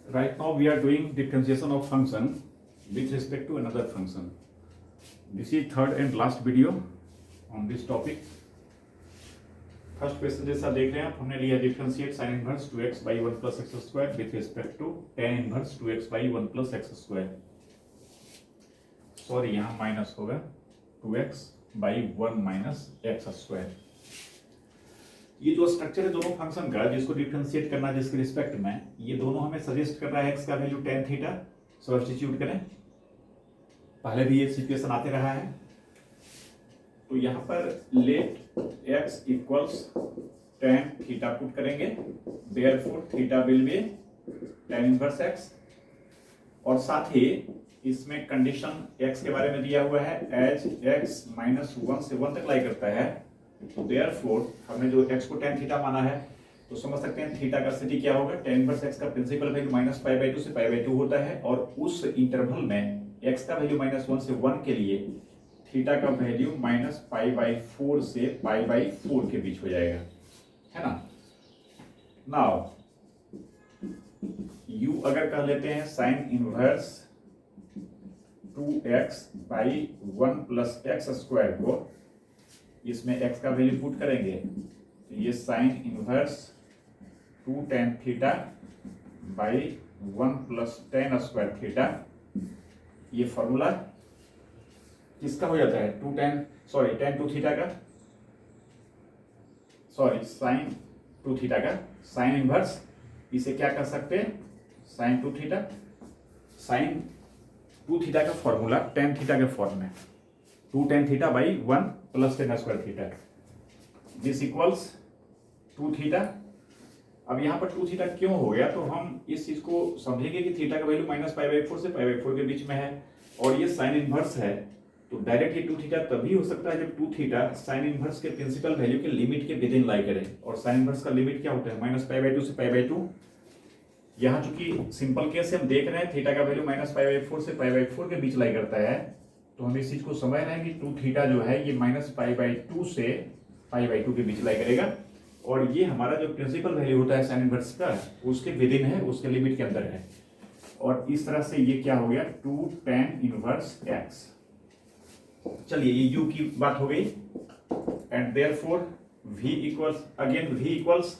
Right now we are doing differentiation of function with respect to another function. This is third and last video on this topic. First question जैसा देख रहे हैं आप, हमने लिया differentiate sine inverse 2x by 1 plus x square with respect to tan inverse 2x by 1 plus x square. Sorry यहाँ minus होगा 2x by 1 minus x square. ये जो स्ट्रक्चर है दोनों फंक्शन का जिसको डिफरेंशिएट करना है जिसके रिस्पेक्ट में, ये दोनों हमें सजेस्ट कर रहा है x का वैल्यू tan थीटा. सब्स्टिट्यूट करें, पहले भी ये सिचुएशन आते रहा है. तो यहाँ पर let x equals tan theta put करेंगे, therefore theta will be tan inverse x. और साथ ही इसमें कंडीशन x के बारे में दिया हुआ है एज x माइनस 1 से 1 तक लाई करता है. तो देयरफॉर हमने जो x को tan थीटा माना है तो समझ सकते हैं थीटा का स्थिति क्या होगा. tan इनवर्स x का principal value minus pi by 2 से पाई बाई 2 होता है और उस इंटरवल में x का वैल्यू माइनस 1 से 1 के लिए थीटा का वैल्यू माइनस पाई बाई 4 से पाई बाई 4 के बीच हो जाएगा, है ना. नाउ u अगर कह लेते हैं sine inverse 2x by 1 plus x square को, इसमें x का वैल्यू पुट करेंगे तो ये sine inverse 2 tan theta by 1 plus tan square theta, ये फॉर्मूला किसका हो जाता है tan 2 थीटा का, साइन 2 थीटा का साइन इनवर्स. इसे क्या कर सकते हैं साइन 2 थीटा, साइन 2 थीटा का फॉर्मूला tan थीटा के फॉर्म में 2 tan theta by 1 plus tan square theta, this equals 2 theta. अब यहाँ पर 2 थीटा क्यों हो गया, तो हम इस चीज को समझेंगे कि थीटा का वैल्यू माइनस पाई बाई 4 से पाई बाई 4 के बीच में है और ये साइन इनवर्स है. तो डायरेक्टली 2 थीटा तभी हो सकता है जब 2 थीटा साइन इनवर्स के प्रिंसिपल वैल्यू के लिमिट के विद इन लाई करे. और साइन इनवर्स का लिमिट क्या होता है माइनस पाई बाई 2 से पाई बाई 2. यहाँ चूंकि सिंपल केस से हम देख रहे हैं थीटा का वैल्यू माइनस पाई बाई 4 से पाई बाई 4 के बीच लाई करता है, तो हम इस चीज को समझ रहे हैं कि 2 थीटा जो है ये माइनस पाई बाई 2 से पाई बाई 2 के बीच लाई करेगा और ये हमारा जो प्रिंसिपल वैल्यू होता है साइन इनवर्स का उसके विद इन है, उसके लिमिट के अंदर है. और इस तरह से ये क्या हो गया 2 tan इनवर्स x. चलिए ये u की बात हो गई and therefore v equals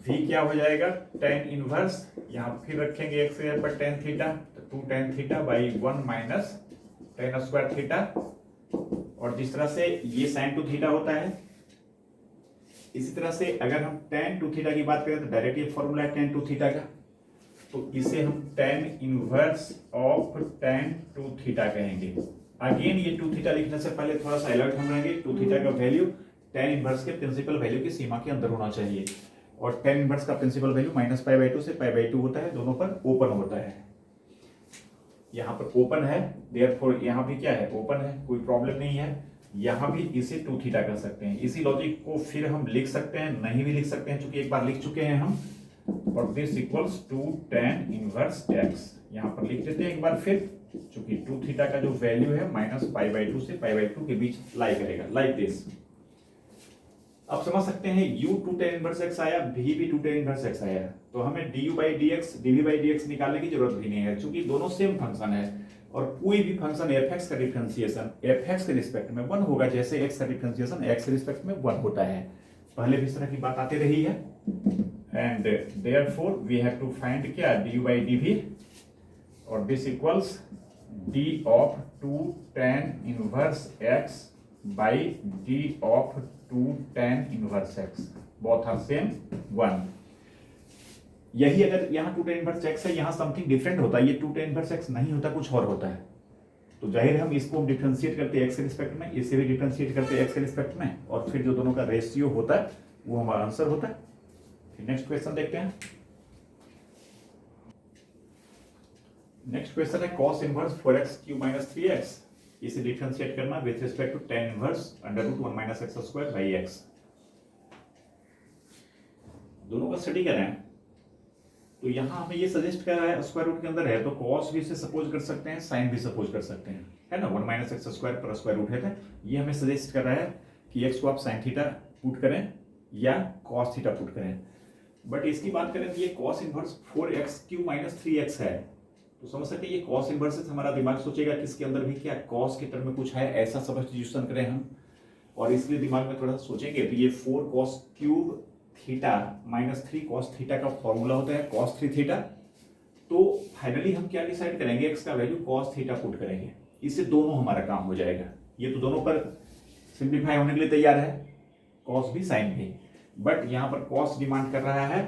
v क्या हो जाएगा tan इनवर्स, यहाँ फिर रखेंगे x के पर tan थीटा, तो 2 tan theta by 1 minus tan square theta. और जिस तरह से ये sin 2 थीटा होता है, इसी तरह से अगर हम tan 2 थीटा की बात करें तो डायरेक्ट ये फॉर्मूला है tan 2 थीटा का, तो इसे हम tan inverse of tan 2 theta कहेंगे. अगेन ये 2 थीटा लिखने से पहले थोड़ा सा अलर्ट हम रहेंगे. 2 थीटा का वैल्यू tan इनवर्स के प्रिंसिपल वैल्यू की सीमा के अंदर होना चाहिए और tan इनवर्स का principal value minus pi by 2 से पाई बाई 2 होता है, दोनों पर ओपन होता है. यहाँ पर ओपन है, देयरफॉर यहाँ भी क्या है ओपन है, कोई प्रॉब्लम नहीं है. यहाँ भी इसे 2 थीटा कर सकते हैं. इसी लॉजिक को फिर हम लिख सकते हैं, नहीं भी लिख सकते हैं चूंकि एक बार लिख चुके हैं हम. और this equals 2 tan inverse x, यहाँ पर लिख देते हैं एक बार फिर, चूंकि 2 थीटा का जो वैल्यू है माइनस पाई बाई 2 से पाई बाई 2 के बीच लाई करेगा लाइक दिस. अब समझ सकते हैं u 2 tan इनवर्स x आया, v भी 2 tan इनवर्स x आया, तो हमें du by dx dv by dx निकालने की जरूरत भी नहीं है क्योंकि दोनों सेम फंक्शन है. और कोई भी फंक्शन fx का डिफरेंशिएशन fx के रिस्पेक्ट में 1 होगा, जैसे x का डिफरेंशिएशन x के रिस्पेक्ट में 1 होता है. पहले भी इस तरह की बात आती रही है. And therefore we have to find क्या du बाई dv और this equals d of 2 tan inverse x by d of 2 tan inverse x, both are same 1. यही अगर यहाँ 2 tan इनवर्स x है, यहाँ समथिंग डिफरेंट होता है, ये 2 tan इनवर्स x नहीं होता, कुछ और होता है. तो जाहिर हम इसको डिफरेंशिएट करते हैं x के रिस्पेक्ट में, इसे भी डिफरेंशिएट करते हैं x के रिस्पेक्ट में और फिर जो दोनों का रेशियो होता है वो हमारा आंसर होता है. फिर नेक्स्ट क्वेश्चन देखते हैं. नेक्स्ट क्वेश्चन है cos inverse 4x cube minus 3x, इसे डिफरेंशिएट करना with respect to tan inverse under root 1 minus x square by x. दोनों का स्टडी करें तो यहाँ हमें ये सजेस्ट कर रहा है स्क्वायर रूट के अंदर है तो cos भी से सपोज कर सकते हैं, sin भी सपोज कर सकते हैं, है ना. 1 माइनस एक्स स्क्वायर पर स्क्वायर रूट है, ये हमें सजेस्ट कर रहा है कि x को आप sin थीटा पुट करें या cos थीटा पुट करें. बट इसकी बात करें तो ये cos inverse 4x³ minus 3x है, तो समझ सकते हैं ये कॉस इनवर्स हमारा दिमाग सोचेगा कि इसके अंदर भी क्या कॉस के टर्म में कुछ है, ऐसा सब्स्टिट्यूशन करें हम, और इसलिए दिमाग में थोड़ा सा सोचेंगे तो ये 4cos³ theta minus 3cos theta का फॉर्मूला होता है cos 3 थीटा। तो फाइनली हम क्या डिसाइड करेंगे, x का वैल्यू cos थीटा पुट करेंगे, इससे दोनों हमारा काम हो जाएगा। ये तो दोनों पर सिंप्लीफाई होने के लिए तैयार है, cos भी sin भी, बट यहाँ पर cos डिमांड कर रहा है।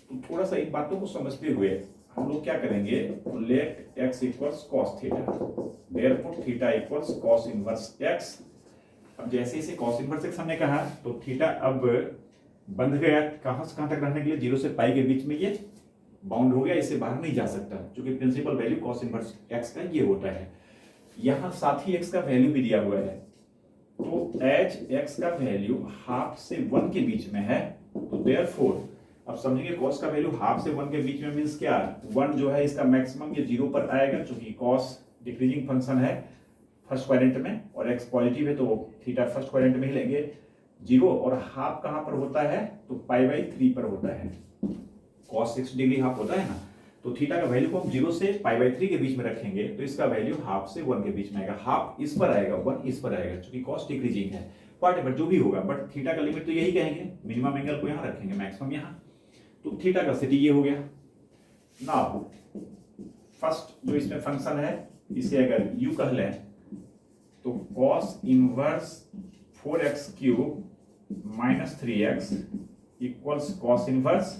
तो थोड़ा सा इन बातों को समझते हुए हम लोग क्या करेंगे, let x equals cos theta, therefore theta equals cos inverse x। अब जैसे इसे cos इनवर्स x हमने कहा तो थीटा अब बंध गया, कहां से कहां तक रहने के लिए, 0 से पाई के बीच में ये बाउंड हो गया, इससे बाहर नहीं जा सकता, क्योंकि principal value cos inverse x का ये होता है। यहां साथ ही x का वैल्यू भी दिया हुआ है, तो एज x का वैल्यू हाफ से 1 के बीच में है, तो देयरफॉर अब समझेंगे cos का वैल्यू हाफ से 1 के बीच में मींस क्या, 1 जो है इसका मैक्सिमम ये 0 पर आएगा, क्योंकि cos डिक्रीजिंग फंक्शन है फर्स्ट क्वाड्रेंट में और x पॉजिटिव है, तो थीटा फर्स्ट क्वाड्रेंट में ही लेंगे 0, और हाफ कहां पर होता है, तो π/3 पर होता है, cos 6 डिग्री हाफ होता है ना, तो थीटा का वैल्यू को हम 0 से π/3 के बीच में रखेंगे, तो इसका वैल्यू हाफ से 1 के बीच में आएगा, हाफ इस पर आएगा 1 इस पर आएगा, क्योंकि cos डिक्रीजिंग है, व्हाटएवर जो भी होगा, बट थीटा का लिमिट तो यही कहेंगे, मिनिमम एंगल को यहाँ रखेंगे, मैक्सिमम यहाँ, तो थीटा का सिटी ये हो गया। नाउ फर्स्ट जो इसमें फंक्शन है इसे अगर यू कह लें तो cos inverse 4x³ minus 3x equals cos inverse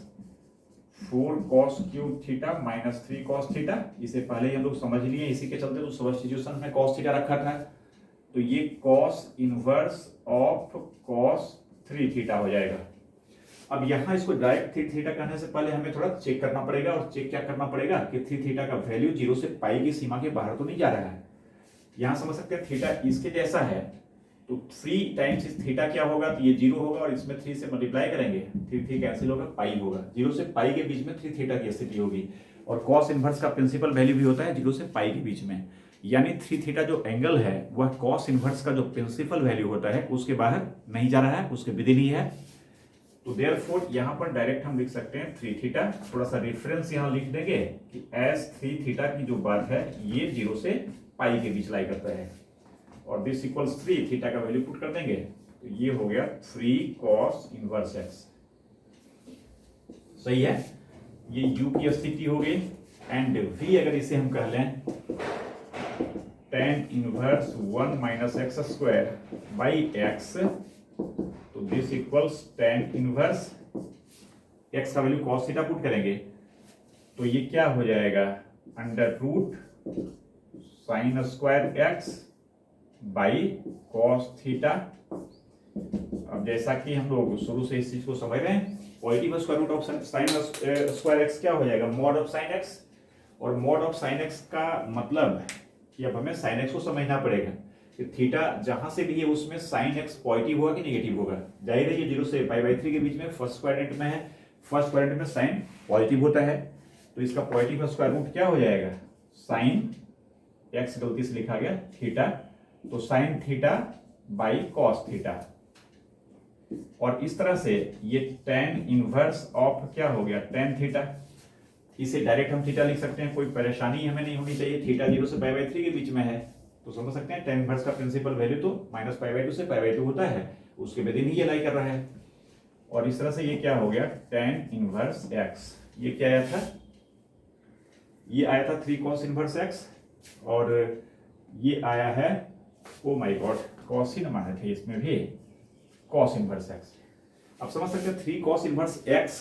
4cos³ theta minus 3cos theta. इसे पहले ही हम लोग समझ लिए, इसी के चलते तो सब्स्टिट्यूशन में cos थीटा रखा था, तो ये cos inverse of cos 3 theta हो जाएगा। अब यहाँ इसको डायरेक्ट 3 थीटा कहने से पहले हमें थोड़ा चेक करना पड़ेगा, और चेक क्या करना पड़ेगा कि 3 थीटा का वैल्यू 0 से पाई की सीमा के बाहर तो नहीं जा रहा है। यहाँ समझ सकते हैं थीटा इसके जैसा है, तो 3 टाइम्स इस थीटा क्या होगा, तो ये 0 होगा और इसमें 3 से मल्टीप्लाई करेंगे, 3 कैंसिल होगा, पाई होगा, 0 से पाई के बीच में 3 थीटा की स्थिति होगी, और cos इनवर्स का प्रिंसिपल वैल्यू भी होता है 0 से पाई के बीच में, यानी 3 थीटा जो एंगल है वह cos इनवर्स का जो प्रिंसिपल वैल्यू होता है उसके बाहर नहीं जा रहा है, उसके विदिन ही है। तो देयरफॉर यहाँ पर डायरेक्ट हम लिख सकते हैं 3 थीटा, थोड़ा सा रेफरेंस यहाँ लिख देंगे कि एज 3 थीटा की जो बात है ये 0 से पाई के बीच लाई करता है, और दिस इक्वल्स 3 थीटा का वैल्यू पुट कर देंगे, तो ये हो गया 3cos इनवर्स x। सही है, ये u की स्थिति हो गई, एंड v अगर इसे हम कह लें tan inverse 1 minus x square by x, तो this equals tan inverse x का वैल्यू cos थीटा पुट करेंगे, तो ये क्या हो जाएगा, under root sine square x by cos theta. अब जैसा कि हम लोग शुरू से इस चीज को समझ रहे हैं, positive square root of sine square x क्या हो जाएगा, मॉड ऑफ साइन x, और मॉड ऑफ साइन x का मतलब कि अब हमें साइन x को समझना पड़ेगा कि थीटा जहां से भी है उसमें साइन x पॉजिटिव होगा कि नेगेटिव होगा। जाहिर है ये 0 से π/3 के बीच में फर्स्ट क्वाड्रेंट में है, फर्स्ट क्वाड्रेंट में साइन पॉजिटिव होता है, तो इसका पॉजिटिव स्क्वायर रूट क्या हो जाएगा, साइन x गलती से लिखा गया थीटा, तो sine theta by cos theta, और इस तरह से ये tan इनवर्स ऑफ क्या हो गया, tan थीटा। इसे डायरेक्ट हम थीटा लिख सकते हैं, कोई परेशानी हमें नहीं होनी चाहिए, थीटा 0 से π/3 के बीच में है, तो समझ सकते हैं tan इनवर्स का प्रिंसिपल वैल्यू तो माइनस π/2 से π/2 होता है, उसके विदिन ही ये लाई कर रहा है, और इस तरह से ये क्या हो गया tan इनवर्स x। ये क्या आया था, ये आया था 3cos इनवर्स x, और ये आया है ओ माय गॉड cos ही न माने थे इसमें भी, cos इनवर्स x। अब समझ सकते हैं 3cos इनवर्स x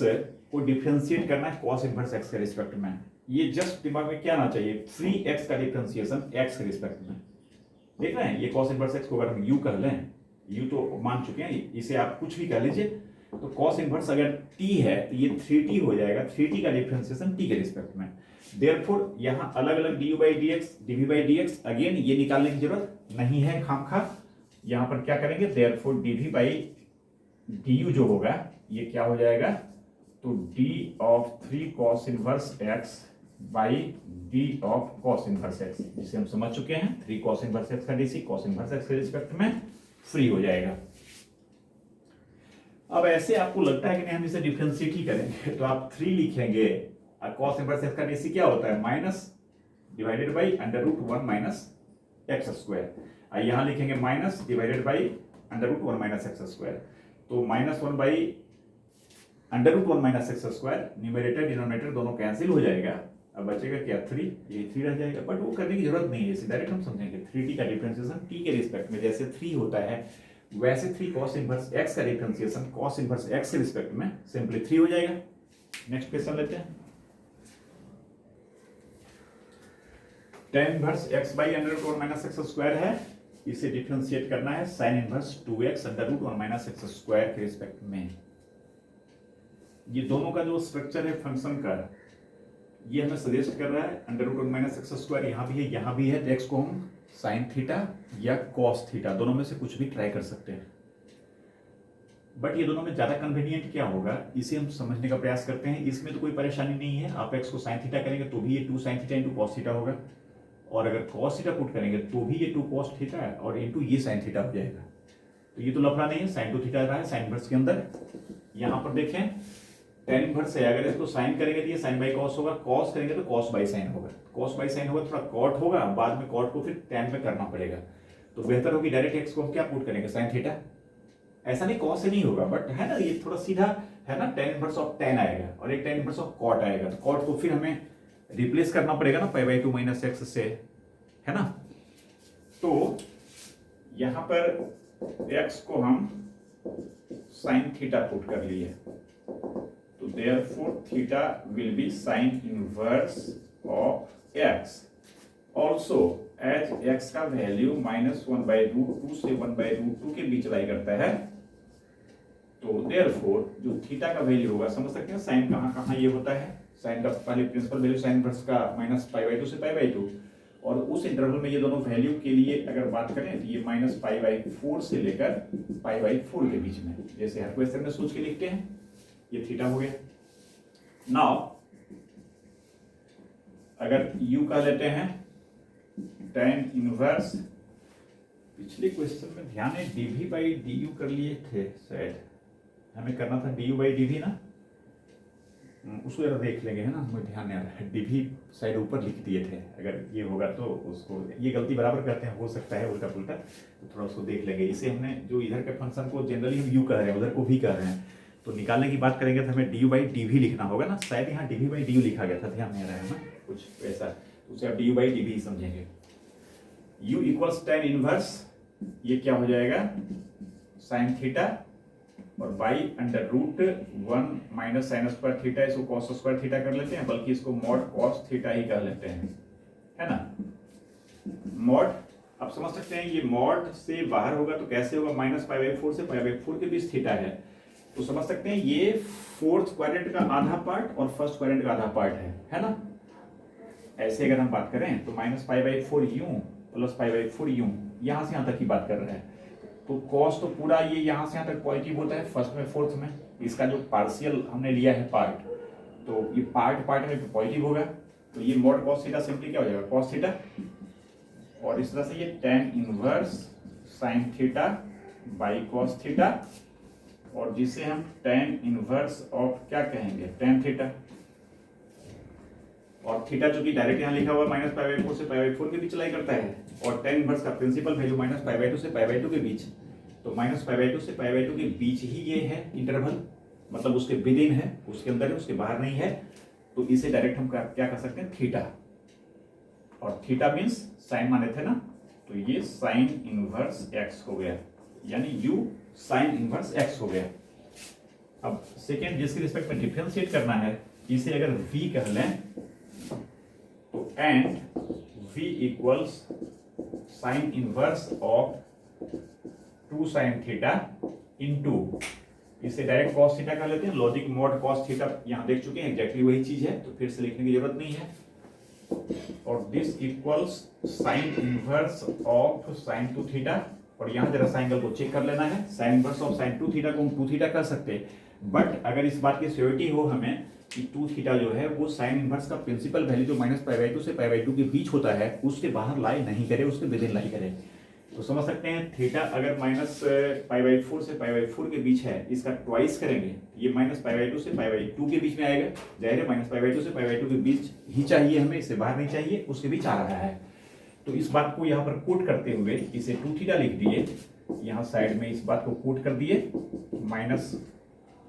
को डिफरेंशिएट करना है cos इनवर्स x के रिस्पेक्ट में, ये जस्ट दिमाग में क्या आना चाहिए, 3x का डिफरेंशिएशन x के रिस्पेक्ट में। देख रहे हैं ये cos इनवर्स x को अगर हम u कर लें, u तो मान चुके हैं, इसे आप कुछ भी कर लीजिए, तो cos इनवर्स अगर t है तो ये 3t हो जाएगा, 3t का डिफरेंशिएशन t के रिस्पेक्ट में। देयरफॉर यहाँ अलग अलग du/dx dv/dx अगेन ये निकालने की जरूरत नहीं है खामखा, यहाँ पर क्या करेंगे, देयरफॉर dv/du जो होगा ये क्या हो जाएगा, तो d of 3cos inverse x by d of cos inverse x, जिसे हम समझ चुके हैं 3cos इनवर्स x का dc cos इनवर्स x के रिस्पेक्ट में फ्री हो जाएगा। अब ऐसे आपको लगता है कि नहीं हम इसे डिफरेंशिएट ही करेंगे, तो आप 3 लिखेंगे। कॉस इनवर्स एक्स का रेसी क्या होता है, minus divided by under root 1 minus x square. यहाँ लिखेंगे minus divided by under root 1 minus x square. तो -1 by under root 1 minus x square, numerator denominator दोनों कैंसिल हो जाएगा। अब बचेगा क्या, 3, ये 3 रह जाएगा। बट वो करने की जरूरत नहीं है, इसे डायरेक्ट हम समझेंगे। 3t का डिफरेंशिएशन t के रिस्पेक्ट में जैसे 3 होता है, वैसे 3 cos इनवर्स x का डिफरेंशिएशन cos इनवर्स x के रिस्पेक्ट में सिंपली 3 हो जाएगा। नेक्स्ट क्वेश्चन लेते हैं। tan inverse x by under root 1 minus x square है, इसे डिफरेंशिएट करना है sin inverse 2x under root 1 minus x square के रिस्पेक्ट में। ये दोनों का जो स्ट्रक्चर है फंक्शन का, ये हमें सजेस्ट कर रहा है under root 1 minus x square, यहाँ भी है यहाँ भी है। तो x को हम साइन थीटा या कॉस थीटा दोनों में से कुछ भी ट्राई कर सकते हैं। बट ये दोनों में ज्यादा कन्वीनियंट क्या होगा, इसे हम समझने का प्रयास करते हैं। इसमें तो कोई परेशानी नहीं है, आप x को साइन थीटा करेंगे तो भी ये 2 sine theta into cos theta होगा, और अगर कॉस थीटा पुट करेंगे तो भी ये 2 कॉस थीटा है और इंटू ये साइन थीटा हो जाएगा। तो ये तो लफड़ा नहीं है, साइन 2 थीटा रहा है साइन इनवर्स के अंदर। यहाँ पर देखें tan इनवर्स है, अगर इसको साइन करेंगे तो ये साइन बाई कॉस होगा, कॉस करेंगे तो कॉस बाई साइन होगा, कॉस बाई साइन होगा, थोड़ा कॉट होगा, बाद में कॉट को फिर tan में करना पड़ेगा। तो बेहतर होगी डायरेक्ट x को हम क्या पुट करेंगे, साइन थीटा। ऐसा नहीं कॉस से नहीं होगा, बट है ना ये थोड़ा सीधा है ना, tan इनवर्स ऑफ tan आएगा और एक tan इनवर्स ऑफ कॉट आएगा। तो कॉट को फिर हमें रिप्लेस करना पड़ेगा ना π/2 माइनस एक्स से, है ना। तो यहां पर x को हम साइन थीटा पुट कर लिए, तो therefore theta will be sin inverse of x. Also as x का वैल्यू -1/√2 से 1/√2 के बीच लाई करता है, तो therefore जो थीटा का वैल्यू होगा, समझ सकते हैं साइन कहाँ कहाँ ये होता है। साइन का पहले प्रिंसिपल वैल्यू साइन इनवर्स का -π/2 से π/2, और उस इंटरवल में ये दोनों वैल्यू के लिए अगर बात करें तो ये -π/4 से लेकर π/4 के बीच में, जैसे हर क्वेश्चन में सोच के लिखते हैं। ये थीटा हो गया। नाउ अगर u का लेते हैं tan इनवर्स, पिछले क्वेश्चन में ध्यान है dv/du कर लिए थे, शायद हमें करना था du/dv ना, उसको जरा देख लेंगे, है ना, हमें ध्यान नहीं आ रहा है। dv शायद ऊपर लिख दिए थे, अगर ये होगा तो उसको, ये गलती बराबर करते हैं, हो सकता है उल्टा पुल्टा, तो थोड़ा उसको देख लेंगे। इसे हमने जो इधर के फंक्शन को जनरली हम u कह रहे हैं, उधर को v कह रहे हैं, तो निकालने की बात करेंगे तो हमें du/dv लिखना होगा ना। शायद यहाँ dv/du लिखा गया था, ध्यान नहीं आ रहा है ना कुछ वैसा, तो उसे आप du/dv ही समझेंगे। u इक्वल्स tan इनवर्स, ये क्या हो जाएगा साइन थीटा, और by under root 1 minus sine square theta, इसको कॉस स्क्वायर थीटा कर लेते हैं, बल्कि इसको मॉड कॉस थीटा ही कर लेते हैं, है ना। मॉड आप समझ सकते हैं, ये मॉड से बाहर होगा तो कैसे होगा, -π/4 से π/4 के बीच थीटा है, तो समझ सकते हैं ये फोर्थ क्वाड्रेंट का आधा पार्ट और फर्स्ट क्वाड्रेंट का आधा पार्ट है ना। ऐसे अगर हम बात करें तो -π/4 यूं प्लस π/4 यूं, यहां से यहां तक की बात कर रहे हैं। तो कॉस तो पूरा ये यहां से यहां तक पॉजिटिव होता है फर्स्ट में फोर्थ में, इसका जो पार्शियल हमने लिया है पार्ट, तो ये पार्ट में पॉजिटिव होगा, तो ये मॉड कॉस थीटा सिंपली क्या हो जाएगा कॉस थीटा, और इस तरह से ये tan inverse sine theta by cos theta, और जिसे हम tan इनवर्स ऑफ क्या कहेंगे tan थीटा, और थीटा जो कि डायरेक्ट यहाँ लिखा हुआ -π/4 से π/4 के बीच लाई करता है, और tan इनवर्स का प्रिंसिपल वैल्यू -π/2 से π/2 के बीच, तो -π/2 से π/2 के बीच ही ये है इंटरवल, मतलब उसके विद इन है, उसके अंदर है, उसके बाहर नहीं है, तो इसे डायरेक्ट हम क्या कर सकते हैं थीटा, और थीटा मीन्स साइन माने थे ना, तो ये साइन इनवर्स x हो गया, यानी u साइन इनवर्स x हो गया। अब सेकेंड जिसके रिस्पेक्ट में डिफरेंशिएट करना है, इसे अगर v कह लें तो and v equals sine inverse of 2 sine theta into, इसे डायरेक्ट कॉस थीटा कर लेते हैं, लॉजिक मॉड कॉस थीटा यहां देख चुके हैं, एग्जैक्टली वही चीज है, तो फिर से लिखने की जरूरत नहीं है। और this equals sine inverse of sine 2 theta, और यहां जरा साइन एंगल को चेक कर लेना है, sign inverse of sine 2 theta को हम 2 थीटा कर सकते हैं, बट अगर इस बात की श्योरिटी हो हमें कि 2 थीटा जो है वो साइन इनवर्स का प्रिंसिपल वैल्यू जो -π/2 से π/2 के बीच होता है उसके बाहर लाई नहीं करे, उसके विद इन लाई करे, तो तो समझ सकते हैं थीटा अगर माइनस π/4 से π/4 के बीच है, इसका ट्वाइस करेंगे, ये माइनस π/2 से π/2 के बीच में आएगा। जाहिर है माइनस π/2 से π/2 के बीच ही चाहिए हमें, इससे बाहर नहीं चाहिए, उसके बीच आ रहा है। तो इस बात को यहाँ पर कोट करते हुए इसे 2 थीटा लिख दिए, यहाँ साइड में इस बात को कोट कर दिए, माइनस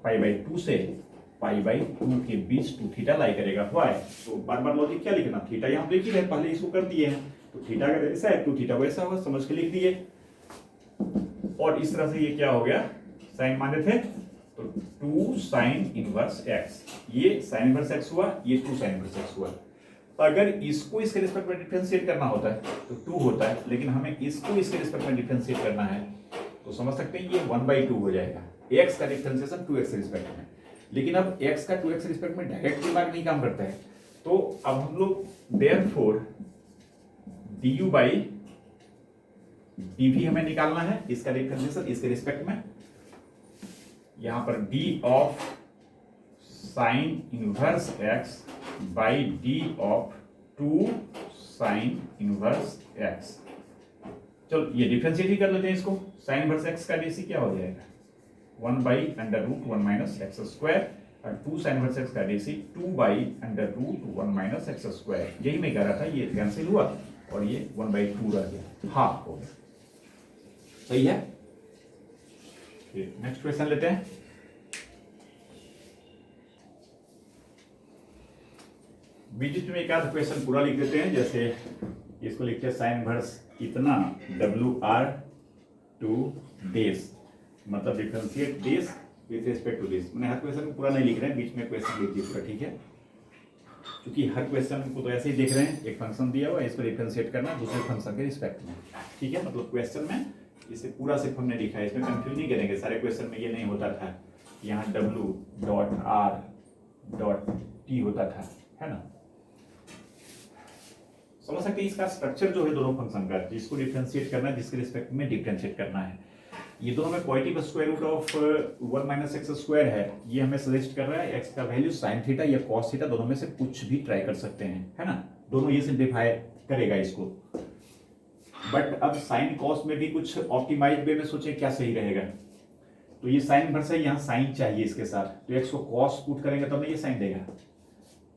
π/2 से π/2 के बीच 2 थीटा लाई करेगा वाई। तो बार बार लॉजिक क्या लिखना, थीटा यहाँ लिख ही रहे, पहले इसको कर दिए हैं, तो थीटा अगर ऐसा है 2 थीटा वैसा होगा, समझ के लिख दिए। और इस तरह से ये क्या हो गया, साइन माने थे तो 2 साइन इनवर्स एक्स, ये साइन इनवर्स एक्स हुआ, ये 2 साइन इनवर्स एक्स हुआ। अगर इसको इसके रिस्पेक्ट में डिफरेंशिएट करना होता है तो 2 होता है, लेकिन हमें इसको इसके रिस्पेक्ट में डिफरेंशिएट करना है, तो समझ सकते हैं ये 1/2 हो जाएगा। एक्स का डिफरेंशिएशन 2x के रिस्पेक्ट में, लेकिन अब x का 2x के रिस्पेक्ट में डायरेक्ट दिमाग नहीं काम करता है, तो अब हम लोग देयरफॉर du by dv हमें निकालना है, इसका डिफरेंशिएशन इसके रिस्पेक्ट में। यहां पर d of sine inverse x by d of 2 sine inverse x। चलो ये डिफरेंशिएट ही कर लेते हैं इसको। साइन इनवर्स x का डीसी क्या हो जाएगा, 1/√1 माइनस एक्स स्क्वायर, और 2 साइन इनवर्स एक्स का डीसी 2/√1 माइनस एक्स स्क्वायर। यही मैं कह रहा था, ये कैंसिल हुआ और ये 1/2 रह गया, हाफ हो गया। सही है। नेक्स्ट क्वेश्चन लेते हैं। बीच में एक आध क्वेश्चन पूरा लिख देते हैं, जैसे इसको लिखते हैं साइन इनवर्स इतना WR टू दिस, मतलब differentiate this with respect to this. मैंने हर क्वेश्चन को पूरा नहीं लिख रहे हैं, बीच में क्वेश्चन लिख दिए पूरा, ठीक है, क्योंकि हर क्वेश्चन को तो ऐसे ही देख रहे हैं, एक फंक्शन दिया हुआ है, इसको डिफरेंशिएट करना दूसरे फंक्शन के रिस्पेक्ट में, ठीक है। मतलब क्वेश्चन में इसे पूरा सिर्फ हमने लिखा है, इसमें कंफ्यूज नहीं करेंगे। सारे क्वेश्चन में ये नहीं होता था, यहाँ W.R.T होता था, है ना। समझ सकते हैं इसका स्ट्रक्चर जो है दोनों फंक्शन का, जिसको डिफरेंशिएट करना है, जिसके रिस्पेक्ट में डिफरेंशिएट करना है, ये दोनों में positive square root of 1 minus x square है। ये हमें सजेस्ट कर रहा है एक्स का वैल्यू साइन थीटा या कॉस थीटा, दोनों में से कुछ भी ट्राई कर सकते हैं, है ना। दोनों ये सिंप्लीफाई करेगा इसको। बट अब साइन कॉस में भी कुछ ऑप्टिमाइज वे में सोचे क्या सही रहेगा। तो ये साइन इनवर्स है, यहाँ साइन चाहिए इसके साथ, तो एक्स को कॉस पुट करेंगे तब ये साइन देगा।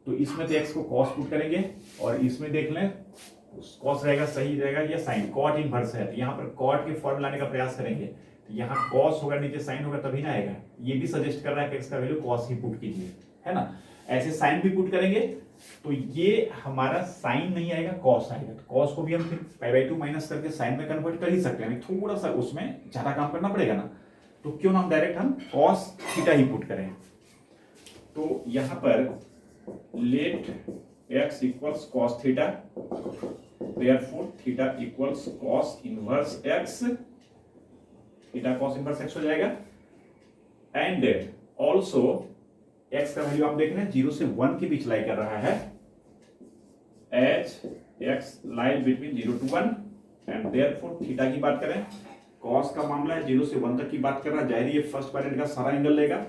तो इसमें तो एक्स को कॉस पुट करेंगे, और इसमें देख लें कॉस रहेगा, सही रहेगा, या साइन कॉट इनवर्स है, तो यहाँ पर कॉट के फॉर्म लाने का प्रयास करेंगे, तो यहाँ कॉस होगा नीचे साइन होगा, तभी ना आएगा। ये भी सजेस्ट कर रहा है कि एक्स का वैल्यू कॉस ही पुट कीजिए, है ना। ऐसे साइन भी पुट करेंगे तो ये हमारा साइन नहीं आएगा, कॉस आएगा। तो कॉस को भी हम फिर π/2 माइनस करके साइन में कन्वर्ट कर ही सकते हैं, थोड़ा सा उसमें ज्यादा काम करना पड़ेगा ना, तो क्यों ना हम डायरेक्ट हम कॉस थीटा ही पुट करें। तो यहाँ पर let x equals cos theta, therefore theta equals cos inverse x, theta cos inverse x हो जाएगा। एंड ऑल्सो x का वैल्यू आप देख रहे हैं 0 से 1 के बीच लाई कर रहा है, as x lie between 0 to 1, and therefore theta की बात करें, कॉस का मामला है 0 से 1 तक की बात कर रहा है, जाहिर ये फर्स्ट क्वाड्रेंट का सारा एंगल लेगा।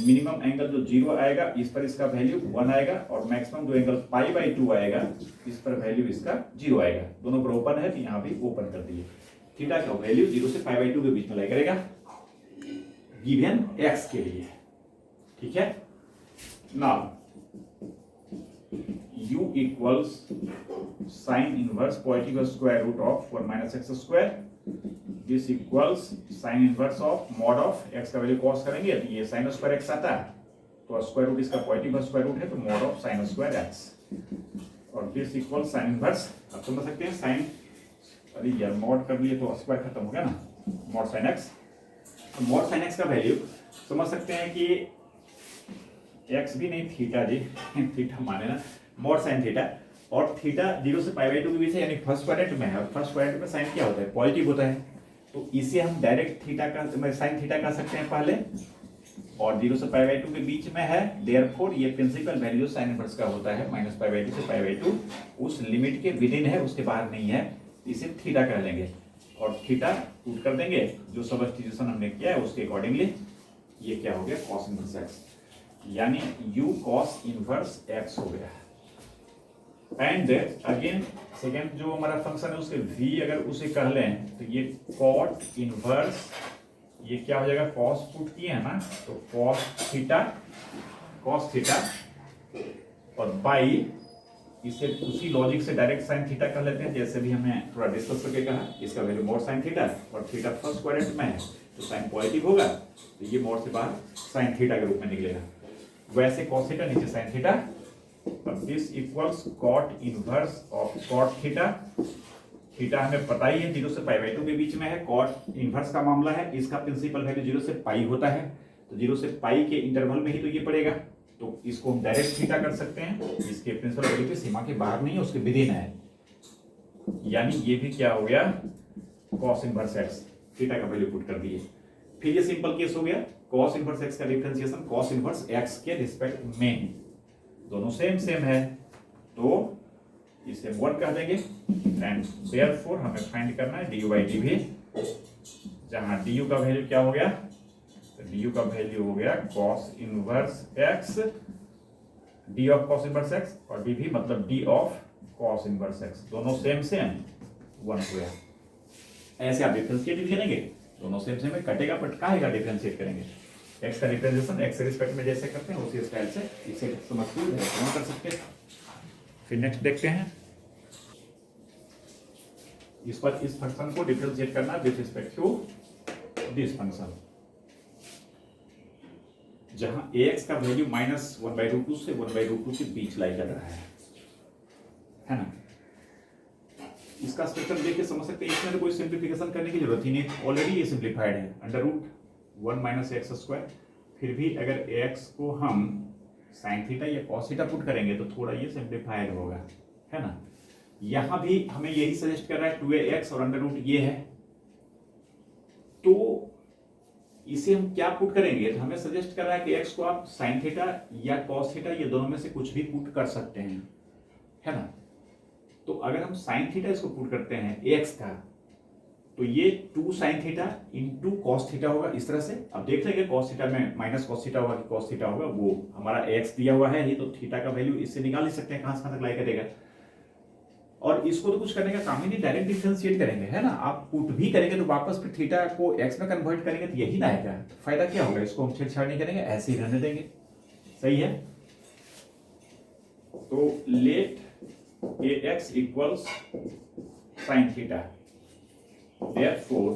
मिनिमम एंगल जो 0 आएगा इस पर इसका वैल्यू 1 आएगा, और मैक्सिमम जो एंगल π/2 आएगा इस पर वैल्यू इसका 0 आएगा। दोनों पर ओपन है, तो यहाँ भी ओपन कर दिए। थीटा का वैल्यू 0 से π/2 के बीच में लाई करेगा गिवन x के लिए, ठीक है। Now u equals sine inverse positive square root of 1 minus x square, this equals sine inverse of mod of x का वैल्यू कॉस करेंगे, तो ये साइन स्क्वायर एक्स आता है, तो स्क्वायर रूट इसका पॉजिटिव स्क्वायर रूट है, तो mod of sine square x, और दिस इक्वल्स साइन इनवर्स। आप समझ सकते हैं साइन, अरे यार मॉड कर लिए तो स्क्वायर खत्म हो गया ना, मॉड साइन एक्स। तो मॉड साइन एक्स का वैल्यू समझ सकते हैं कि एक्स भी नहीं, थीटा जी थीटा माने ना, मॉड साइन थीटा, और थीटा 0 से π/2 के बीच है, यानी फर्स्ट क्वाड्रेंट में है। फर्स्ट क्वाड्रेंट में साइन क्या होता है, पॉजिटिव होता है, तो इसे हम डायरेक्ट थीटा का साइन थीटा कह सकते हैं पहले, और 0 से π/2 के बीच में है, देयरफॉर ये प्रिंसिपल वैल्यू साइन इनवर्स का होता है माइनस π/2 से π/2, उस लिमिट के विद इन है, उसके बाहर नहीं है, इसे थीटा कह लेंगे, और थीटा पुट कर देंगे, जो सब्स्टिट्यूशन हमने किया है उसके अकॉर्डिंगली ये क्या हो गया, कॉस इनवर्स एक्स, यानी u कॉस इनवर्स x हो गया। एंड अगेन सेकेंड जो हमारा फंक्शन है उसके v अगर उसे कह लें तो ये कॉट इनवर्स, ये क्या हो जाएगा, कॉस पुट किए है ना, तो कॉस थीटा और बाई इसे उसी लॉजिक से डायरेक्ट साइन थीटा कर लेते हैं, जैसे भी हमने थोड़ा डिस्कस करके कहा। इसका वैल्यू मोड साइन थीटा और थीटा फर्स्ट क्वाड्रेंट में है तो साइन पॉजिटिव होगा, तो ये मोड से बाहर साइन थीटा के रूप में निकलेगा। वैसे कॉस थीटा नीचे साइन थीटा, अब this equals cot inverse of cot theta. Theta हमें पता ही है 0 से π/2 के बीच में है। कॉट इनवर्स का मामला है, इसका प्रिंसिपल वैल्यू 0 से पाई होता है, तो 0 से पाई के इंटरवल में ही तो ये पड़ेगा, तो इसको हम डायरेक्ट थीटा कर सकते हैं। इसके प्रिंसिपल वैल्यू की सीमा के बाहर नहीं है, उसके विदिन है, यानी ये भी क्या हो गया, कॉस इनवर्स एक्स, थीटा का वैल्यू पुट कर दिए। फिर ये सिंपल केस हो गया, कॉस इनवर्स एक्स का डिफरेंशिएशन कॉस इनवर्स एक्स के रिस्पेक्ट में, दोनों सेम है, तो इसे वन कह देंगे। एंड देयरफॉर हमें फाइंड करना है डी बाई डी भी, जहां डी यू का वैल्यू क्या हो गया, तो डी यू का वैल्यू हो गया cos inverse x, D of cos inverse x, और डी भी मतलब D of cos inverse x, दोनों सेम वन हो गया। ऐसे आप डिफरेंशिएट करेंगे, दोनों सेम है, कटेगा बट काहेगा डिफरेंशिएट करेंगे। एक्स का डिफरेंशिएशन एक्स के रिस्पेक्ट में जैसे करते हैं उसी स्टाइल से इसे समझते हैं कर सकते हैं। फिर नेक्स्ट देखते हैं, इस पर इस फंक्शन को डिफरेंशिएट करना with respect to this function, जहां ax का वैल्यू -1/√2 से 1/√2 के बीच लाई कर रहा है ना। इसका स्ट्रक्चर देख के समझ सकते हैं, इसमें तो कोई सिंप्लीफिकेशन करने की जरूरत ही नहीं, ऑलरेडी ये सिंप्लीफाइड है, √1 - x²। फिर भी अगर ax को हम साइन थीटा या कॉस थीटा पुट करेंगे तो थोड़ा ये सिंप्लीफाइड होगा, है ना। यहां भी हमें यही सजेस्ट कर रहा है 2ax और अंडर रूट ये है, तो इसे हम क्या पुट करेंगे, तो हमें सजेस्ट कर रहा है कि x को आप साइन थीटा या कॉस थीटा ये दोनों में से कुछ भी पुट कर सकते हैं, है ना। तो अगर हम साइन थीटा इसको पुट करते हैं ax का, तो ये 2 sine theta into cos theta होगा इस तरह से। अब देख लेंगे कॉस थीटा में माइनस कॉस थीटा होगा कि कॉस थीटा होगा, वो हमारा x दिया हुआ है, ये तो थीटा का वैल्यू इससे निकाल ही सकते हैं कहां से कहां तक लाई करेगा। और इसको तो कुछ करने का काम ही नहीं, डायरेक्ट डिफरेंशिएट करेंगे, है ना। आप पुट भी करेंगे तो वापस फिर थीटा को x में कन्वर्ट करेंगे तो यही ना आएगा, तो फायदा क्या होगा, इसको हम छेड़छाड़ नहीं करेंगे, ऐसे ही रहने देंगे, सही है। तो let ax equals sine theta, therefore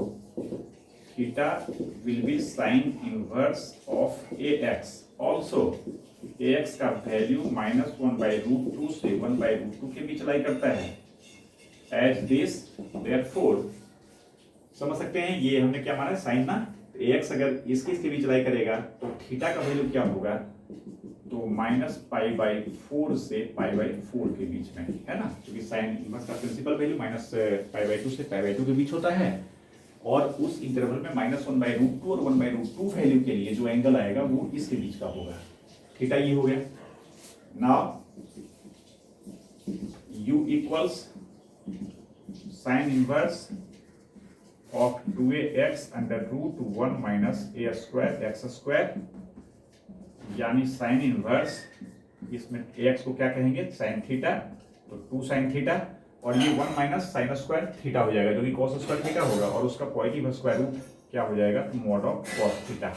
theta will be sin inverse of ax, also ax का वैल्यू -1/√2 से 1/√2 के बीच लाई करता है, as this therefore समझ सकते हैं, ये हमने क्या माना है साइन ना, ax अगर इसके बीच लाई करेगा तो थीटा का वैल्यू क्या होगा, तो -π/4 से π/4 के बीच में, है ना, क्योंकि साइन इनवर्स का प्रिंसिपल वैल्यू -π/2 से π/2 के बीच होता है, और उस इंटरवल में -1/√2 और 1/√2 वैल्यू के लिए जो एंगल आएगा वो इसके बीच का होगा, थीटा ये हो गया। Now u equals sine inverse of 2ax √1 - a²x², यानी साइन इनवर्स, इसमें ax को क्या कहेंगे, साइन थीटा, तो 2 साइन थीटा, और ये 1 माइनस साइन स्क्वायर थीटा हो जाएगा, जो कि कॉस स्क्वायर थीटा होगा, और उसका पॉजिटिव स्क्वायर रूट क्या हो जाएगा, मॉड ऑफ कॉस थीटा।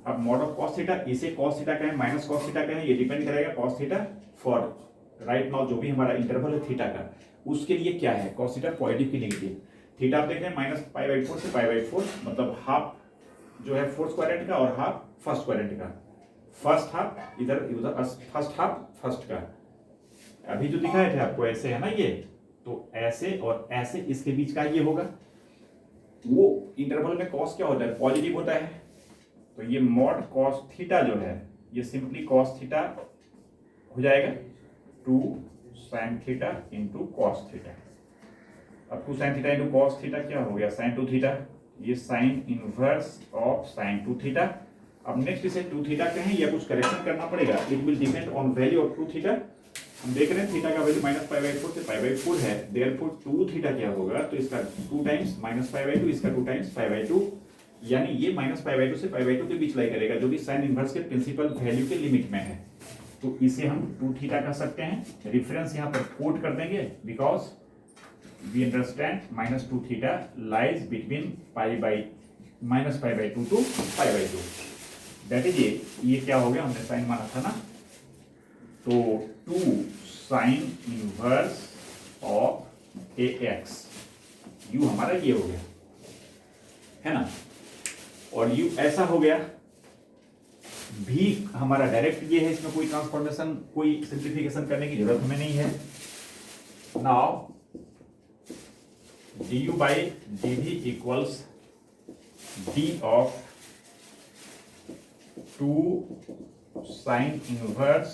अब मॉड ऑफ कॉस थीटा, इसे कॉस थीटा कहें माइनस कॉस थीटा कहें, ये डिपेंड करेगा cos theta for right now जो भी हमारा इंटरवल है थीटा का, उसके लिए क्या है, कॉस थीटा पॉजिटिव की नेगेटिव। थीटा आप देख रहे हैं -π/4 से π/4, मतलब हाफ जो है फोर्थ क्वाड्रेंट का और हाफ फर्स्ट क्वाड्रेंट का, फर्स्ट हाफ इधर उधर, फर्स्ट हाफ फर्स्ट का, अभी जो दिखाए थे आपको ऐसे है ना ये, तो ऐसे और ऐसे इसके बीच का ये होगा। वो इंटरवल में कॉस क्या होता है, पॉजिटिव होता है, तो ये मॉड कॉस थीटा जो है ये सिंपली कॉस थीटा हो जाएगा, 2 sine theta into cos theta. अब 2 sine theta into cos theta क्या हो गया, साइन 2 थीटा, ये sign inverse of sine 2 theta. अब नेक्स्ट इसे 2 थीटा कहें या कुछ करेक्शन करना पड़ेगा, it will depend on value of 2 theta. हम देख रहे हैं थीटा का वैल्यू -π/4 से π/4 है, देयरफॉर 2 थीटा क्या होगा, तो इसका 2 टाइम्स -π/2, इसका 2 टाइम्स π/2, यानी ये -π/2 से π/2 के बीच लाई करेगा, जो कि साइन इनवर्स के प्रिंसिपल वैल्यू के लिमिट में है। तो इसे हम 2 थीटा कह सकते हैं। रेफरेंस यहाँ पर कोट कर देंगे because we understand -2 theta lies between -π/2 to π/2। That is ये क्या हो गया, हमने साइन माना था ना, तो 2 sine inverse of AX, you हमारा ये हो गया है ना, और यू ऐसा हो गया, भी हमारा डायरेक्ट ये है, इसमें कोई ट्रांसफॉर्मेशन कोई सिंप्लीफिकेशन करने की जरूरत हमें नहीं है। Now du by dv equals d of 2 sine inverse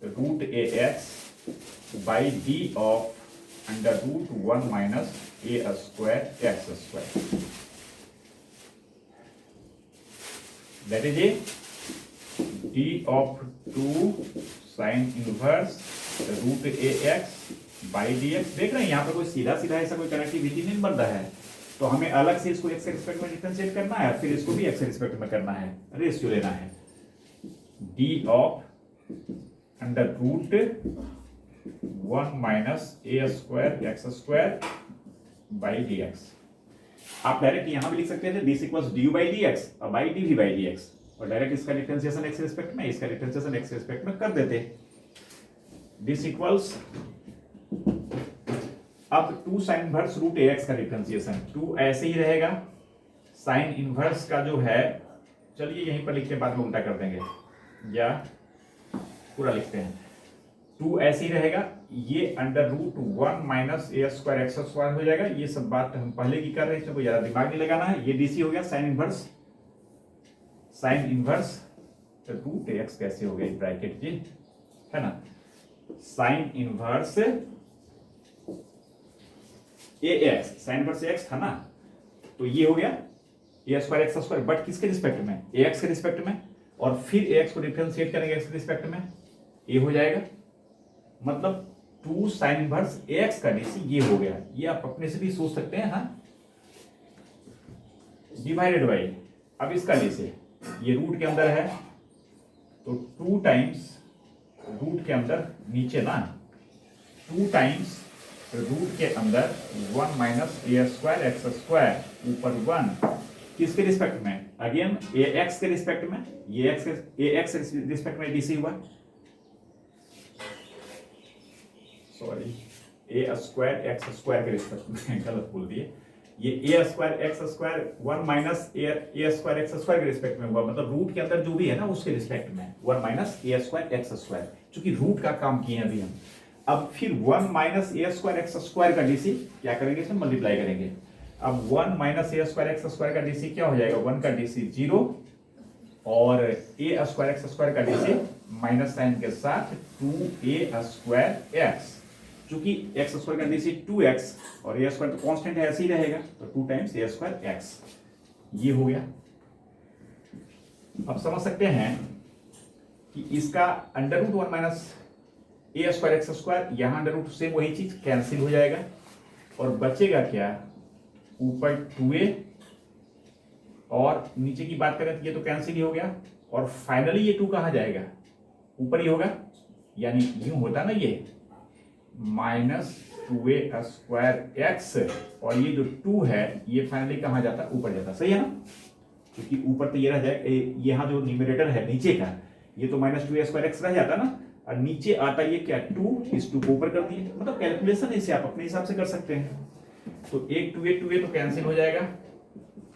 root AX by d of under root 1 minus a square x square. That is a d of 2 sine inverse root AX by dx। देख रहे हैं यहाँ पर कोई सीधा सीधा ऐसा कोई कनेक्टिविटी नहीं बन रहा है, तो हमें अलग से इसको x के रिस्पेक्ट में डिफरेंशिएट करना है, फिर इसको भी x के रिस्पेक्ट में करना है, रेशियो लेना है। d of under root 1 minus a square x square by dx। आप डायरेक्ट यहां भी लिख सकते थे this equals du by dx और बाई dv बाई dx, और डायरेक्ट इसका डिफरेंशिएशन x के रिस्पेक्ट में, इसका डिफरेंशिएशन x के रिस्पेक्ट में कर देते। दिस इक्वल्स अब 2 साइन इनवर्स रूट AX का डिफरेंशिएशन 2 ऐसे ही रहेगा, साइन इनवर्स का जो है, चलिए यहीं पर लिखते हैं, बाद में उल्टा कर देंगे या पूरा लिखते हैं, 2 ऐसे ही रहेगा, ये under root 1 minus a square x square हो जाएगा। ये सब बात हम पहले की कर रहे हैं, इसमें कोई ज्यादा दिमाग नहीं लगाना है। ये DC हो गया साइन इनवर्स रूट AX कैसे हो गया ब्रैकेट जी, है ना, sine inverse AX, sine inverse AX था ना, तो ये हो गया a square x square, but किसके रिस्पेक्ट में, AX के रिस्पेक्ट में, और फिर AX को डिफरेंशिएट करेंगे x के रिस्पेक्ट में, ये हो जाएगा, मतलब 2 साइन इनवर्स AX का DC ये हो गया। ये आप अपने से भी सोच सकते हैं, हाँ, डिवाइडेड बाई, अब इसका DC ये रूट के अंदर है, तो 2 टाइम्स रूट के अंदर नीचे ना, 2 टाइम्स रूट के अंदर 1 minus a square x square ऊपर 1 किसके रिस्पेक्ट में, अगेन AX के रिस्पेक्ट में, ये AX के रिस्पेक्ट में DC हुआ, sorry a square x square के रिस्पेक्ट में, गलत बोल दिए, ये a square x square 1 minus a square x square के रिस्पेक्ट में हुआ, मतलब रूट के अंदर जो भी है ना उसके रिस्पेक्ट में 1 minus a square x square, चूंकि रूट का काम किए हैं अभी हम। अब फिर 1 minus a square x square का DC क्या करेंगे, इसमें मल्टीप्लाई करेंगे। अब 1 minus a square x square का DC क्या हो जाएगा, 1 का DC 0, और a स्क्वायर x स्क्वायर का DC माइनस साइन के साथ 2a स्क्वायर x, चूंकि x स्क्वायर का DC 2x और a स्क्वायर तो कांस्टेंट है, ऐसे ही रहेगा, तो 2 टाइम्स a स्क्वायर x, ये हो गया। अब समझ सकते हैं कि इसका under root 1 minus a square x square, यहाँ अंडर रूट से वही चीज कैंसिल हो जाएगा, और बचेगा क्या, ऊपर 2a, और नीचे की बात करें तो ये तो कैंसिल ही हो गया, और फाइनली ये 2 कहाँ जाएगा, ऊपर ही होगा, यानी यूं होता ना ये माइनस 2a स्क्वायर x, और ये जो 2 है ये फाइनली कहाँ जाता, ऊपर जाता, सही है ना, क्योंकि ऊपर तो ये रह जाए, यहाँ जो न्यूमरेटर है नीचे का ये तो माइनस 2a स्क्वायर x रह जाता ना, और नीचे आता ये क्या 2, इस 2 को ऊपर कर दिए, मतलब कैलकुलेशन इसे आप अपने हिसाब से कर सकते हैं। तो एक 2a तो कैंसिल हो जाएगा,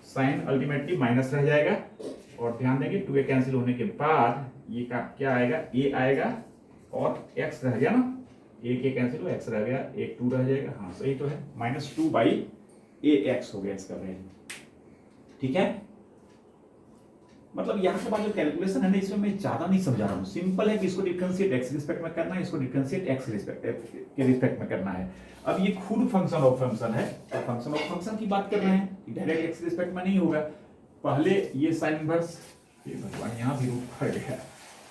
साइन अल्टीमेटली माइनस रह जाएगा, और ध्यान देंगे 2a कैंसिल होने के बाद ये क्या आएगा, a आएगा और x रह गया ना, a कैंसिल हो x रह गया, एक 2 रह जाएगा, हाँ सही तो है, -2 बाई AX हो गया इसका वैल्यू, ठीक है। मतलब यहाँ के बाद जो कैलकुलेशन है ना, इसमें मैं ज्यादा नहीं समझा रहा हूँ, सिंपल है कि इसको डिफरेंशिएट x रिस्पेक्ट में करना है, इसको डिफरेंशिएट x के रिस्पेक्ट में करना है। अब ये खुद फंक्शन ऑफ फंक्शन है, तो फंक्शन ऑफ फंक्शन की बात कर रहे हैं, डायरेक्ट x रिस्पेक्ट में नहीं होगा। पहले ये साइन इनवर्स, ये भगवान यहाँ भी रूट पड़ गया,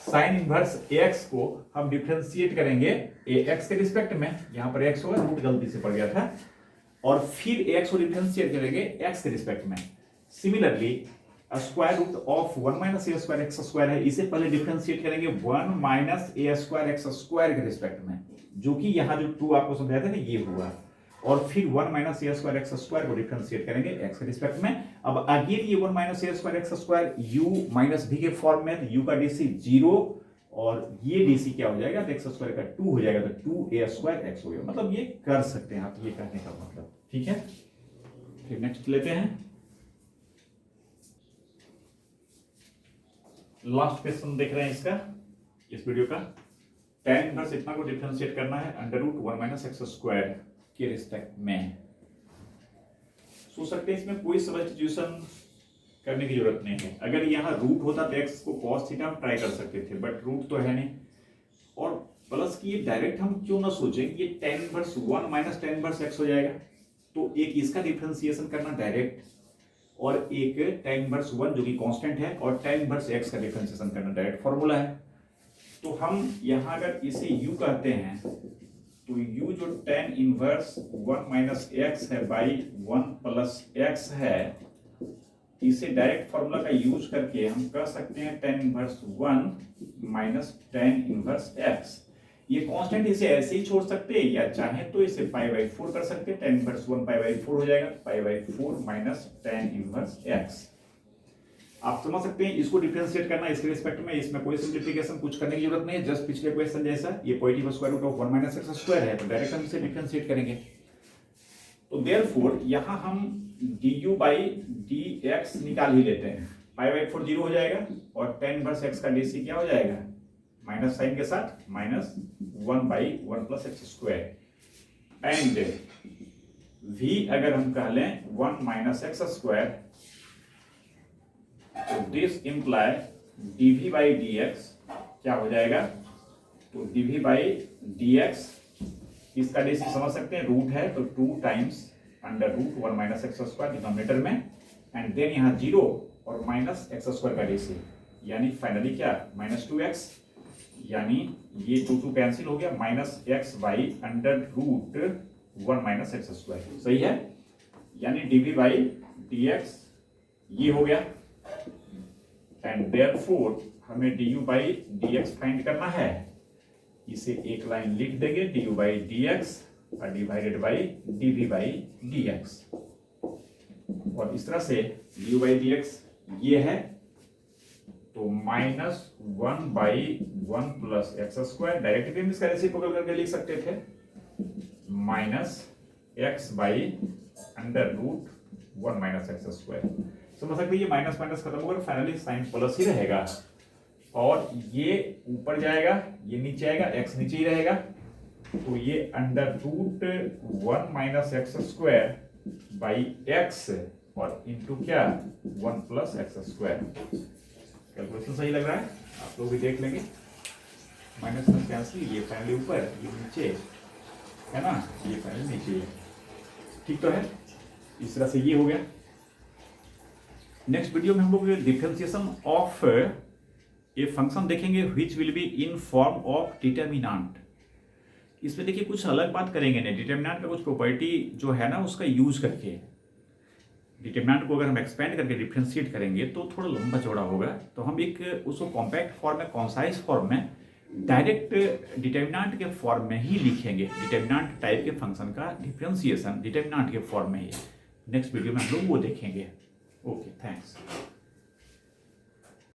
साइन इनवर्स AX को हम डिफरेंशिएट करेंगे AX के रिस्पेक्ट में, यहाँ पर x होगा, रूट गलती से पड़ गया था, और फिर AX को डिफरेंशिएट करेंगे x के रिस्पेक्ट में। Similarly square root of 1 minus a square x square है, इसे पहले डिफरेंशिएट करेंगे 1 minus a square x square के रिस्पेक्ट में, जो कि यहाँ जो 2 आपको समझाया था ना ये हुआ, और फिर 1 minus a square x square को डिफरेंशिएट करेंगे एक्स के रिस्पेक्ट में। अब अगेन ये 1 minus a square x square you minus भी के फॉर्म में, यू का डीसी 0 और ये डीसी क्या हो जाएगा, एक्स स्क्वायर का 2 हो जाएगा, तो 2 ए स्क्वायर एक्स हो गया। मतलब ये कर सकते हैं आप, ये कहने का मतलब, ठीक है। फिर नेक्स्ट लेते हैं, लास्ट क्वेश्चन देख रहे हैं इसका, इस वीडियो का। tan इनवर्स इतना को डिफरेंशिएट करना है under root 1 minus x square के रिस्पेक्ट में। सोच सकते हैं इसमें कोई सब्स्टिट्यूशन करने की जरूरत नहीं है। अगर यहाँ रूट होता तो एक्स को cos थीटा हम ट्राई कर सकते थे, बट रूट तो है नहीं, और प्लस की ये डायरेक्ट हम क्यों ना सोचें, ये tan inverse 1 minus tan inverse x हो जाएगा, तो एक इसका डिफरेंशिएशन करना डायरेक्ट, और एक tan इनवर्स 1 जो कि कांस्टेंट है, और tan इनवर्स x का डिफरेंशिएशन करना डायरेक्ट फॉर्मूला है। तो हम यहाँ अगर इसे u कहते हैं, तो u जो tan इनवर्स 1 माइनस एक्स है बाई 1 प्लस एक्स है, इसे डायरेक्ट फॉर्मूला का यूज करके हम कह सकते हैं tan inverse 1 minus tan inverse x। ये कांस्टेंट इसे ऐसे ही छोड़ सकते हैं, या चाहे तो इसे पाई बाई 4 कर सकते हैं, tan इनवर्स 1 पाई बाई 4 हो जाएगा, pi by 4 minus tan inverse x। आप समझ सकते हैं इसको डिफरेंशिएट करना इसके रिस्पेक्ट में, इसमें कोई सिंप्लीफिकेशन कुछ करने की जरूरत नहीं है, जस्ट पिछले क्वेश्चन जैसा, ये positive square root of 1 minus x square है, तो डायरेक्ट हम इसे डिफरेंशिएट करेंगे। तो देयरफॉर यहाँ हम du बाई dx निकाल ही लेते हैं, पाई बाई 4 0 हो जाएगा, और tan इनवर्स x का dc क्या हो जाएगा, माइनस साइन के साथ minus 1 by 1 plus x square, and v अगर हम कह लें 1 माइनस एक्स स्क्वायर, तो this imply dv by dx क्या हो जाएगा, तो dv बाई dx, इसका डीसी समझ सकते हैं, रूट है तो 2 times under root 1 minus x square denominator में, एंड देन यहाँ 0 और माइनस एक्स स्क्वायर का डीसी, यानी फाइनली क्या माइनस 2x, यानी ये 2 कैंसिल हो गया, minus x by under root 1 minus x square, सही है। यानी dv बाई dx ये हो गया, एंड देयरफॉर हमें du बाई dx फाइंड करना है। इसे एक लाइन लिख देंगे, du बाई dx और divided by dv by dx, और इस तरह से du बाई dx ये है, तो minus 1 by 1 plus x square, direct भी हम इसका रेसिप्रोकल करके लिख सकते थे, minus x by under root 1 minus x square. समझ सकते ये माइनस माइनस खत्म होगा, फाइनली साइन प्लस ही रहेगा, और ये ऊपर जाएगा, ये नीचे आएगा, एक्स नीचे ही रहेगा, तो ये under root 1 minus x square by x, और इंटू क्या 1 प्लस एक्स स्क्वायर। कैलकुलेशन सही लग रहा है, आप लोग भी देख लेंगे, माइनस में कैंसिल, ये फाइनली ऊपर, ये नीचे है ना, ये फाइनली नीचे है, ठीक तो है। इस तरह से ये हो गया। नेक्स्ट वीडियो में हम लोग डिफरेंशिएशन ऑफ ए फंक्शन देखेंगे which will be in form of determinant. इसमें देखिए कुछ अलग बात करेंगे ना, डिटर्मिनेंट का कुछ प्रॉपर्टी जो है ना उसका यूज करके, डिटर्मिनेंट को अगर हम एक्सपेंड करके डिफरेंशिएट करेंगे तो थोड़ा लंबा चौड़ा होगा, तो हम एक उसको कॉम्पैक्ट फॉर्म में, कॉन्साइज फॉर्म में, डायरेक्ट डिटर्मिनेंट के फॉर्म में ही लिखेंगे, डिटर्मिनेंट टाइप के फंक्शन का डिफरेंशिएशन डिटर्मिनेंट के फॉर्म में ही। नेक्स्ट वीडियो में हम लोग वो देखेंगे। Okay, thanks.